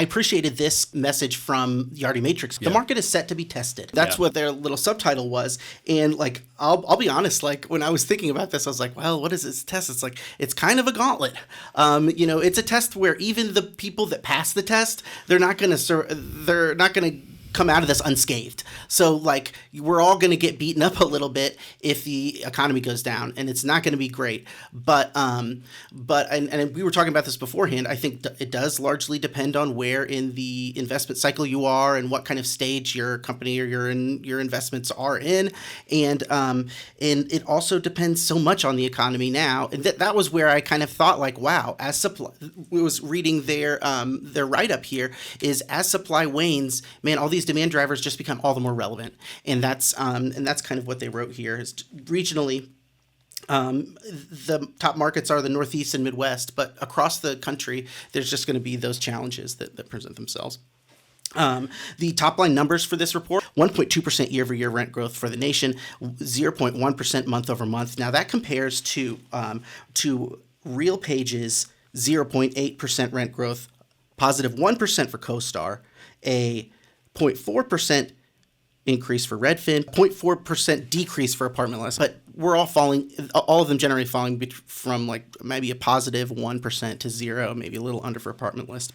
appreciated this message from Yardi Matrix. The Yeah. market is set to be tested. That's Yeah. what their little subtitle was. And like, I'll be honest, like when I was thinking about this, I was like, well, what is this test? It's like, it's kind of a gauntlet. It's a test where even the people that pass the test, they're not going to come out of this unscathed. So like we're all going to get beaten up a little bit if the economy goes down, and it's not going to be great. But we were talking about this beforehand. I think it does largely depend on where in the investment cycle you are and what kind of stage your company or your investments are in, and it also depends so much on the economy now. And that was where I kind of thought like, wow, as supply, we was reading their write up here, is as supply wanes, man, all these demand drivers just become all the more relevant, and that's kind of what they wrote here. Is regionally, the top markets are the Northeast and Midwest, but across the country, there's just going to be those challenges that present themselves. The top line numbers for this report: 1.2% year-over-year rent growth for the nation, 0.1% month over month. Now that compares to RealPage's 0.8% rent growth, positive 1% for CoStar, a 0.4% increase for Redfin, 0.4% decrease for Apartment List. But we're all of them generally falling from like maybe a positive 1% to 0, maybe a little under for Apartment List.